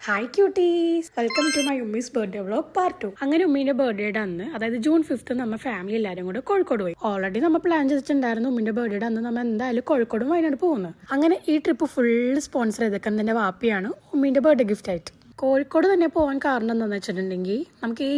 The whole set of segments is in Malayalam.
Hi cuties, welcome to my ഉമ്മീസ് ബർത്ത്ഡേ വ്ളോഗ് പാർട്ട് 2. അങ്ങനെ ഉമ്മീന്റെ ബർത്ത്ഡേയുടെ അന്ന്, അതായത് ജൂൺ 5th, നമ്മൾ ഫാമിലി എല്ലാവരും കൂടെ കോഴിക്കോട് പോയി. ഓൾറെഡി നമ്മൾ പ്ലാൻ ചെയ്തിട്ടുണ്ടായിരുന്നു ഉമ്മീന്റെ ബർത്ത്ഡേയുടെ അന്ന് നമ്മൾ എന്തായാലും കോഴിക്കോടും വയനാട് പോകുന്നത്. അങ്ങനെ ഈ ട്രിപ്പ് ഫുൾ സ്പോൺസർ ചെയ്തേക്കുന്നതിന്റെ വാപ്പിയാണ് ഉമ്മീന്റെ ബർത്ത്ഡേ ഗിഫ്റ്റ് ആയിട്ട്. കോഴിക്കോട് തന്നെ പോകാൻ കാരണം എന്താണെന്ന് വെച്ചിട്ടുണ്ടെങ്കിൽ നമുക്ക്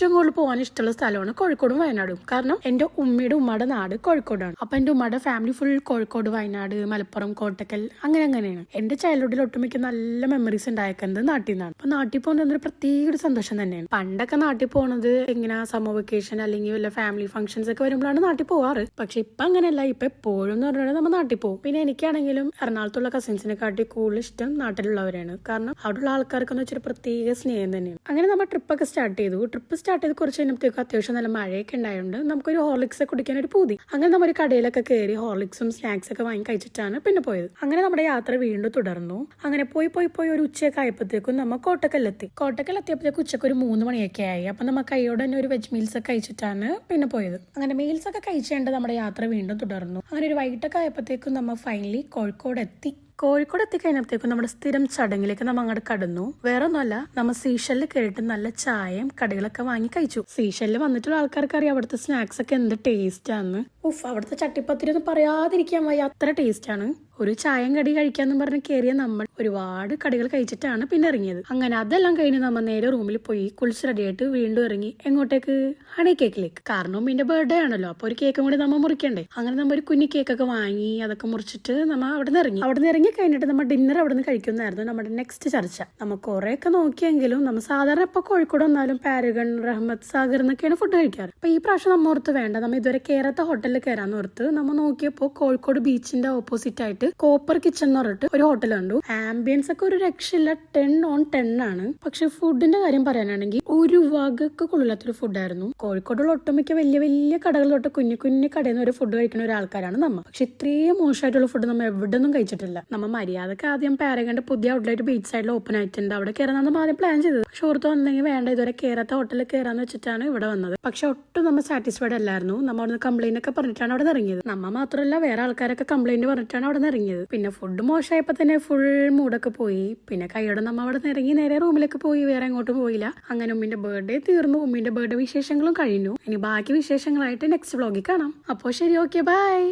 ഏറ്റവും കൂടുതൽ പോകാൻ ഇഷ്ടമുള്ള സ്ഥലമാണ് കോഴിക്കോടും വയനാടും. കാരണം എൻ്റെ ഉമ്മയുടെ നാട് കോഴിക്കോടാണ്. അപ്പൊ എൻ്റെ ഉമ്മയുടെ ഫാമിലി ഫുൾ കോഴിക്കോട്, വയനാട്, മലപ്പുറം, കോട്ടക്കൽ അങ്ങനെയാണ്. എൻ്റെ ചൈൽഡ്ഹുഡിൽ ഒട്ടുമിക്ക നല്ല മെമ്മറീസ് ഉണ്ടാക്കുന്നത് നാട്ടിൽ നിന്നാണ്. അപ്പൊ നാട്ടിൽ പോകുന്നത് ഒരു പ്രത്യേക ഒരു സന്തോഷം തന്നെയാണ്. പണ്ടൊക്കെ നാട്ടിൽ പോകുന്നത് എങ്ങനെ സമ്മർ വെക്കേഷൻ അല്ലെങ്കിൽ വല്ല ഫാമിലി ഫംഗ്ഷൻസ് ഒക്കെ വരുമ്പോഴാണ് നാട്ടിൽ പോവാറ്. പക്ഷെ ഇപ്പൊ അങ്ങനെയല്ല. ഇപ്പൊ എപ്പോഴും എന്ന് പറഞ്ഞാൽ നമ്മൾ നാട്ടിൽ പോകും. പിന്നെ എനിക്കാണെങ്കിലും എറണാകുളത്തുള്ള കസിൻസിനെ കാട്ടി കൂടുതൽ ഇഷ്ടം നാട്ടിലുള്ളവരാണ്. കാരണം അവിടെയുള്ള ആൾക്കാർക്കെന്ന് വെച്ചൊരു പ്രത്യേക സ്നേഹം തന്നെയാണ്. അങ്ങനെ നമ്മൾ ട്രിപ്പൊക്കെ സ്റ്റാർട്ട് ചെയ്തു. സ്റ്റാർട്ട് ചെയ്ത് കുറച്ച് കഴിഞ്ഞപ്പോഴത്തേക്കും അത്യാവശ്യം നല്ല മഴയൊക്കെ ഉണ്ടായതുകൊണ്ട് നമുക്കൊരു ഹോർലിക്സ് കുടിക്കാൻ ഒരു പൂതി. അങ്ങനെ നമ്മൾ ഒരു കടയിലൊക്കെ കയറി ഹോർലിക്സും സ്നാക്സ് ഒക്കെ വാങ്ങി കഴിച്ചിട്ടാണ് പിന്നെ പോയത്. അങ്ങനെ നമ്മുടെ യാത്ര വീണ്ടും തുടർന്നു. അങ്ങനെ പോയി ഒരു ഉച്ചയൊക്കെ ആയപ്പോഴത്തേക്കും നമ്മൾ കോട്ടക്കലെത്തിയപ്പോഴത്തേക്കും ഉച്ചക്ക് ഒരു 3 മണിയൊക്കെ ആയി. അപ്പൊ നമ്മൾ കൈയോടെ തന്നെ ഒരു വെജ് മീൽസ് ഒക്കെ കഴിച്ചിട്ടാണ് പിന്നെ പോയത്. അങ്ങനെ മീൽസ് ഒക്കെ കഴിച്ചേണ്ട നമ്മുടെ യാത്ര വീണ്ടും തുടർന്നു. അങ്ങനെ ഒരു വൈകിട്ടൊക്കെ ആയപ്പോഴത്തേക്കും നമ്മൾ ഫൈനലി കോഴിക്കോട് എത്തിക്കഴിഞ്ഞപ്പോഴത്തേക്കും നമ്മുടെ സ്ഥിരം ചടങ്ങിലേക്ക് നമ്മൾ അങ്ങോട്ട് കടന്നു. വേറെ ഒന്നുമല്ല, നമ്മൾ സീഷെല്ലിൽ കയറിയിട്ട് നല്ല ചായയും കടികളൊക്കെ വാങ്ങി കഴിച്ചു. സീഷെല്ലിൽ വന്നിട്ടുള്ള ആൾക്കാർക്ക് അറിയാം അവിടുത്തെ സ്നാക്സ് ഒക്കെ എന്ത് ടേസ്റ്റ് ആണ്. അവിടുത്തെ ചട്ടിപ്പത്തിരി ഒന്നും പറയാതിരിക്കാൻ വയ്യ, അത്ര ടേസ്റ്റ് ആണ്. ഒരു ചായയും കടി കഴിക്കാന്നും പറഞ്ഞ് കയറിയ നമ്മൾ ഒരുപാട് കടികൾ കഴിച്ചിട്ടാണ് പിന്നെ ഇറങ്ങിയത്. അങ്ങനെ അതെല്ലാം കഴിഞ്ഞ് നമ്മൾ നേരെ റൂമിൽ പോയി കുളിച്ച് റെഡിയായിട്ട് വീണ്ടും ഇറങ്ങി. എങ്ങോട്ടേക്ക്? ഹണി കേക്കിലേക്ക്. കാരണം എന്റെ ബർത്ത്ഡേ ആണല്ലോ, അപ്പൊ ഒരു കേക്കും കൂടി നമ്മൾ മുറിക്കണ്ടേ. അങ്ങനെ നമ്മൾ ഒരു കുഞ്ഞി കേക്കൊക്കെ വാങ്ങി അതൊക്കെ മുറിച്ചിട്ട് നമ്മൾ അവിടെ നിന്ന് ഇറങ്ങി കഴിഞ്ഞിട്ട് നമ്മൾ ഡിന്നർ അവിടെ നിന്ന് കഴിക്കുന്നതായിരുന്നു നമ്മുടെ നെക്സ്റ്റ് ചർച്ച. നമ്മൾ കുറെയൊക്കെ നോക്കിയെങ്കിലും നമ്മൾ സാധാരണ ഇപ്പൊ കോഴിക്കോട് വന്നാലും പാരഗൺ, റഹ്മത്ത് സാഗർ എന്നൊക്കെയാണ് ഫുഡ് കഴിക്കാറ്. അപ്പൊ ഈ പ്രാവശ്യം നമ്മൾ ഓർത്ത് വേണ്ട, നമ്മൾ ഇതുവരെ കേരളത്തെ ഹോട്ടലിൽ കയറാന്ന് ഓർത്ത് നമ്മൾ നോക്കിയപ്പോൾ കോഴിക്കോട് ബീച്ചിന്റെ ഓപ്പോസിറ്റ് ആയിട്ട് കോപ്പർ കിച്ചൺ എന്ന് പറഞ്ഞിട്ട് ഒരു ഹോട്ടൽ കണ്ടു. ആംബിയൻസ് ഒക്കെ ഒരു രക്ഷയില്ല, 10/10 ആണ്. പക്ഷെ ഫുഡിന്റെ കാര്യം പറയാനാണെങ്കിൽ ഒരു വകക്ക് കൊള്ളില്ലാത്തൊരു ഫുഡായിരുന്നു. കോഴിക്കോടുള്ള ഒട്ടുമിക്ക വലിയ കടകൾ തൊട്ട് കുഞ്ഞു കടയിൽ നിന്ന് ഒരു ഫുഡ് കഴിക്കുന്ന ഒരാൾക്കാരാണ് നമ്മൾ. പക്ഷെ ഇത്രയും മോശമായിട്ടുള്ള ഫുഡ് നമ്മൾ എവിടെ ഒന്നും കഴിച്ചിട്ടില്ല. നമ്മൾ മര്യാദക്ക് ആദ്യം പാരഗണ്ട് പുതിയ ഔട്ട്ലെറ്റ് ബീച്ച് സൈഡിൽ ഓപ്പൺ ആയിട്ടുണ്ട്, അവിടെ കയറാൻ നമ്മൾ ആദ്യം പ്ലാൻ ചെയ്തത്. പക്ഷെ ഓർത്ത് വന്നെങ്കിൽ വേണ്ട, ഇതുവരെ കേരളത്തെ ഹോട്ടലിൽ കയറാന്ന് വെച്ചിട്ടാണ് ഇവിടെ വന്നത്. പക്ഷെ ഒട്ടും നമ്മൾ സാറ്റിസ്ഫൈഡ് അല്ലായിരുന്നു. നമ്മൾ അവിടെ കംപ്ലൈന്റ് ഒക്കെ പറഞ്ഞിട്ടാണ് അവിടെ ഇറങ്ങിയത്. നമ്മൾ മാത്രമല്ല വേറെ ആൾക്കാരൊക്കെ കംപ്ലൈന്റ് പറഞ്ഞിട്ടാണ് അവിടെ ഇറങ്ങിയത്. പിന്നെ ഫുഡ് മോശമായപ്പോ തന്നെ ഫുൾ മൂടൊക്കെ പോയി. പിന്നെ കൈയോടെ നമ്മൾ അവിടെ ഇറങ്ങി നേരെ റൂമിലേക്ക് പോയി, വേറെ എങ്ങോട്ടും പോയില്ല. അങ്ങനെ ഉമ്മിന്റെ ബർത്ത്ഡേ തീർന്നു. ഉമ്മിന്റെ ബർത്ത്ഡേ വിശേഷങ്ങളും കഴിഞ്ഞു. ഇനി ബാക്കി വിശേഷങ്ങളായിട്ട് നെക്സ്റ്റ് വ്ളോഗിൽ കാണാം. അപ്പോൾ ശരി, ഓക്കെ, ബൈ.